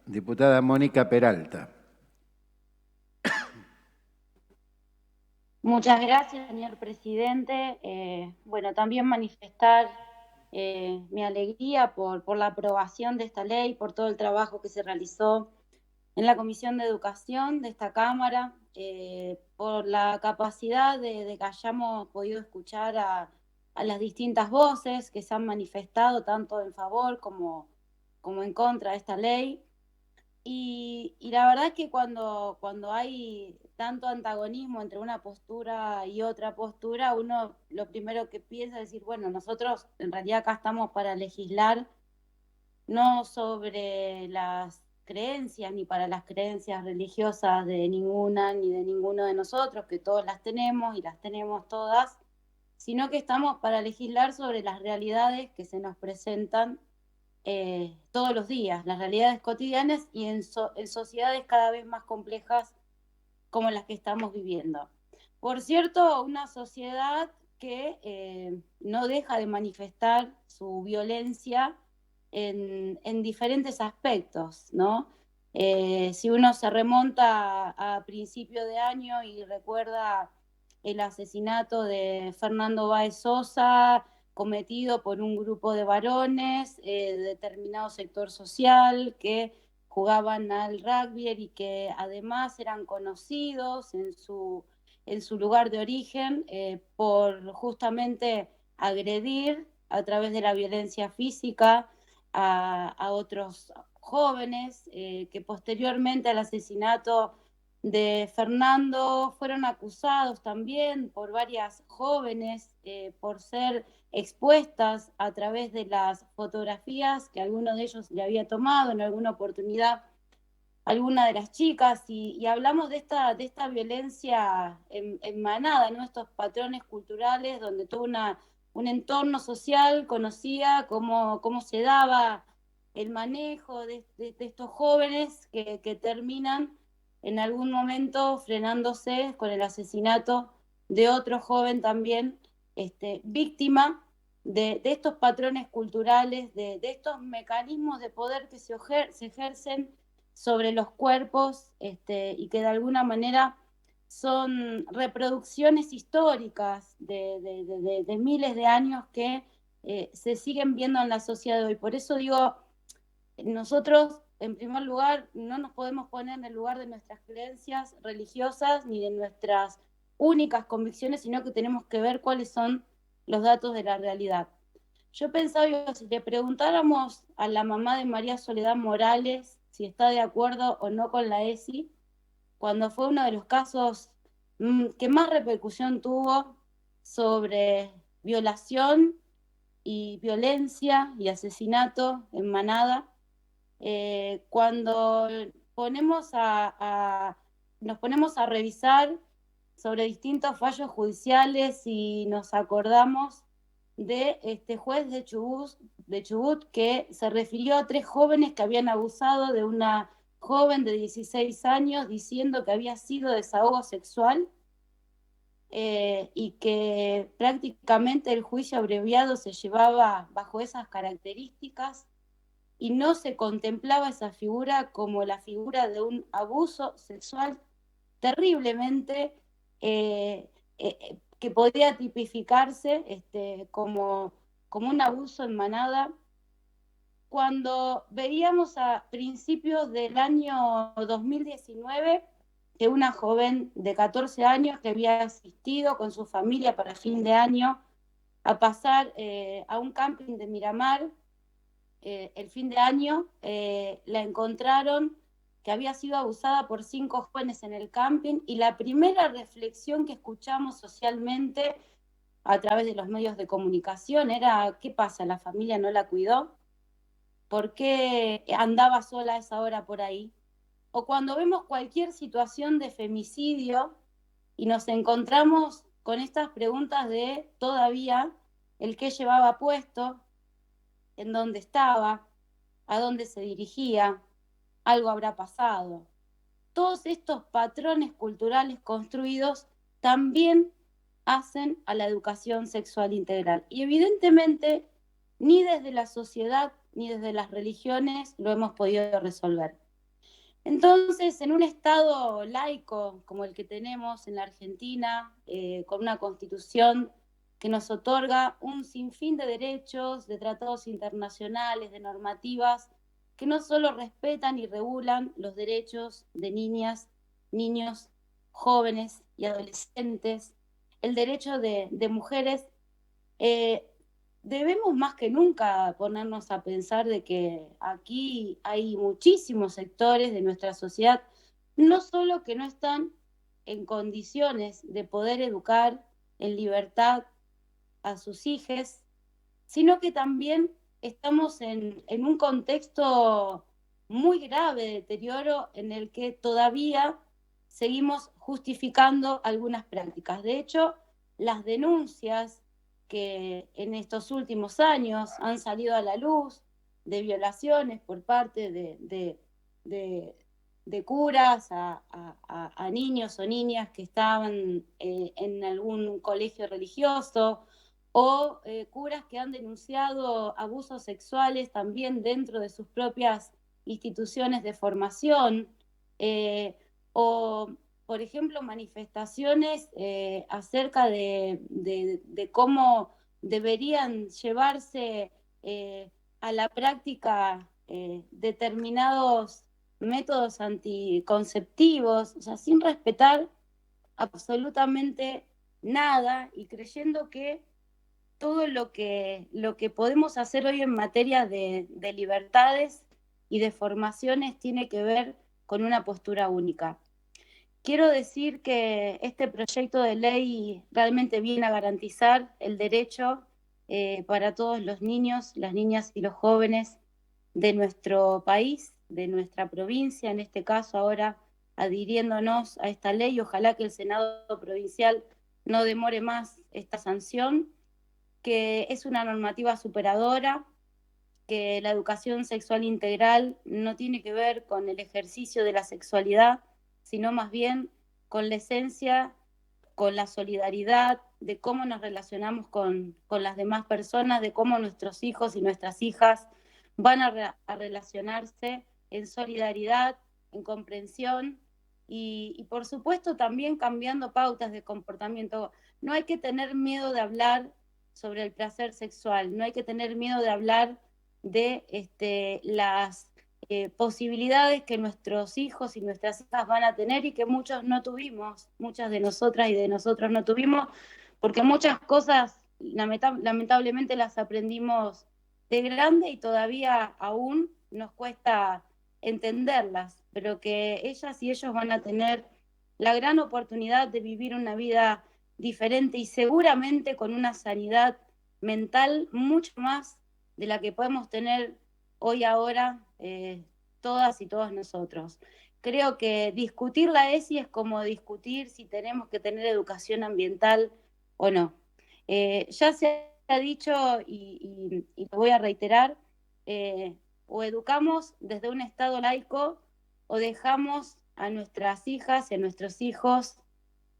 Diputada Mónica Peralta. Muchas gracias, señor presidente. Bueno, también manifestar mi alegría por la aprobación de esta ley, por todo el trabajo que se realizó en la Comisión de Educación de esta Cámara, por la capacidad de que hayamos podido escuchar a las distintas voces que se han manifestado tanto en favor como en contra de esta ley. Y la verdad es que cuando hay tanto antagonismo entre una postura y otra postura, uno lo primero que piensa es decir, bueno, nosotros en realidad acá estamos para legislar, no sobre las creencias ni para las creencias religiosas de ninguna ni de ninguno de nosotros, que todos las tenemos y las tenemos todas, sino que estamos para legislar sobre las realidades que se nos presentan todos los días, las realidades cotidianas y en sociedades cada vez más complejas como las que estamos viviendo. Por cierto, una sociedad que no deja de manifestar su violencia en diferentes aspectos, ¿no? Si uno se remonta a principio de año y recuerda el asesinato de Fernando Báez Sosa, cometido por un grupo de varones de determinado sector social que jugaban al rugby y que además eran conocidos en su lugar de origen por justamente agredir a través de la violencia física a otros jóvenes que posteriormente al asesinato de Fernando fueron acusados también por varias jóvenes por ser expuestas a través de las fotografías que alguno de ellos le había tomado en alguna oportunidad alguna de las chicas y hablamos de esta violencia en manada, ¿no? Estos patrones culturales donde todo un entorno social conocía cómo se daba el manejo de estos jóvenes que terminan en algún momento frenándose con el asesinato de otro joven también víctima de estos patrones culturales, de estos mecanismos de poder que se ejercen sobre los cuerpos y que de alguna manera son reproducciones históricas de miles de años que se siguen viendo en la sociedad de hoy. Por eso digo, nosotros en primer lugar no nos podemos poner en el lugar de nuestras creencias religiosas ni de nuestras únicas convicciones, sino que tenemos que ver cuáles son los datos de la realidad. Yo pensaba, si le preguntáramos a la mamá de María Soledad Morales si está de acuerdo o no con la ESI, cuando fue uno de los casos que más repercusión tuvo sobre violación y violencia y asesinato en manada, cuando nos ponemos a revisar sobre distintos fallos judiciales y nos acordamos de este juez de Chubut que se refirió a 3 jóvenes que habían abusado de una joven de 16 años diciendo que había sido desahogo sexual y que prácticamente el juicio abreviado se llevaba bajo esas características y no se contemplaba esa figura como la figura de un abuso sexual terriblemente que podía tipificarse como un abuso en manada, cuando veíamos a principios del año 2019 que una joven de 14 años que había asistido con su familia para fin de año a pasar a un camping de Miramar el fin de año, la encontraron que había sido abusada por 5 jóvenes en el camping y la primera reflexión que escuchamos socialmente a través de los medios de comunicación era, ¿qué pasa? ¿La familia no la cuidó? ¿Por qué andaba sola a esa hora por ahí? O cuando vemos cualquier situación de femicidio y nos encontramos con estas preguntas de todavía el qué llevaba puesto, en dónde estaba, a dónde se dirigía, algo habrá pasado. Todos estos patrones culturales construidos también hacen a la educación sexual integral. Y evidentemente ni desde la sociedad ni desde las religiones lo hemos podido resolver. Entonces, en un Estado laico como el que tenemos en la Argentina, con una constitución que nos otorga un sinfín de derechos, de tratados internacionales, de normativas, que no solo respetan y regulan los derechos de niñas, niños, jóvenes y adolescentes, el derecho de mujeres, eh, debemos más que nunca ponernos a pensar de que aquí hay muchísimos sectores de nuestra sociedad, no solo que no están en condiciones de poder educar en libertad a sus hijos, sino que también estamos en un contexto muy grave de deterioro en el que todavía seguimos justificando algunas prácticas. De hecho, las denuncias que en estos últimos años han salido a la luz de violaciones por parte de curas a niños o niñas que estaban en algún colegio religioso, o curas que han denunciado abusos sexuales también dentro de sus propias instituciones de formación, o, por ejemplo, manifestaciones acerca de cómo deberían llevarse a la práctica determinados métodos anticonceptivos, o sea, sin respetar absolutamente nada y creyendo que todo lo que podemos hacer hoy en materia de libertades y de formaciones tiene que ver con una postura única. Quiero decir que este proyecto de ley realmente viene a garantizar el derecho para todos los niños, las niñas y los jóvenes de nuestro país, de nuestra provincia, en este caso ahora adhiriéndonos a esta ley. Ojalá que el Senado provincial no demore más esta sanción, que es una normativa superadora, que la educación sexual integral no tiene que ver con el ejercicio de la sexualidad, sino más bien con la esencia, con la solidaridad, de cómo nos relacionamos con las demás personas, de cómo nuestros hijos y nuestras hijas van a relacionarse en solidaridad, en comprensión y por supuesto también cambiando pautas de comportamiento. No hay que tener miedo de hablar sobre el placer sexual, no hay que tener miedo de hablar de las posibilidades que nuestros hijos y nuestras hijas van a tener y que muchos no tuvimos, muchas de nosotras y de nosotros no tuvimos, porque muchas cosas lamentablemente las aprendimos de grande y todavía aún nos cuesta entenderlas, pero que ellas y ellos van a tener la gran oportunidad de vivir una vida diferente y seguramente con una sanidad mental mucho más de la que podemos tener hoy ahora todas y todos nosotros. Creo que discutir la ESI es como discutir si tenemos que tener educación ambiental o no. Ya se ha dicho y lo voy a reiterar, o educamos desde un Estado laico o dejamos a nuestras hijas y a nuestros hijos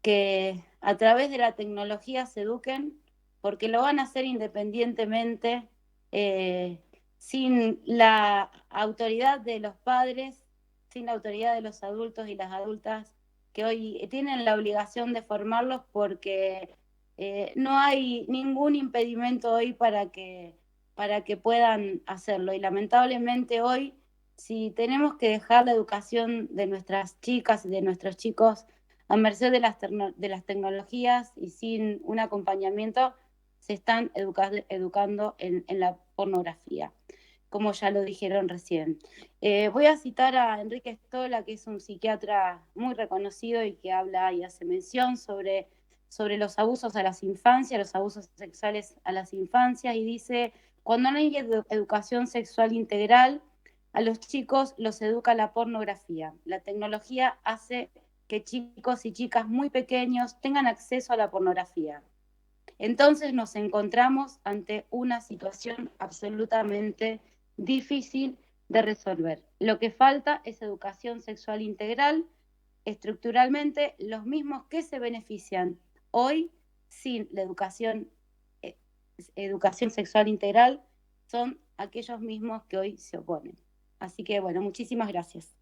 que a través de la tecnología se eduquen, porque lo van a hacer independientemente, sin la autoridad de los padres, sin la autoridad de los adultos y las adultas que hoy tienen la obligación de formarlos, porque no hay ningún impedimento hoy para que puedan hacerlo. Y lamentablemente hoy, si tenemos que dejar la educación de nuestras chicas y de nuestros chicos a merced de las tecnologías y sin un acompañamiento, se están educando en la pornografía, como ya lo dijeron recién. Voy a citar a Enrique Stola, que es un psiquiatra muy reconocido y que habla y hace mención sobre los abusos a las infancias, los abusos sexuales a las infancias, y dice: cuando no hay educación sexual integral, a los chicos los educa la pornografía. La tecnología hace que chicos y chicas muy pequeños tengan acceso a la pornografía. Entonces nos encontramos ante una situación absolutamente difícil de resolver. Lo que falta es educación sexual integral. Estructuralmente, los mismos que se benefician hoy sin la educación sexual integral son aquellos mismos que hoy se oponen. Así que, bueno, muchísimas gracias.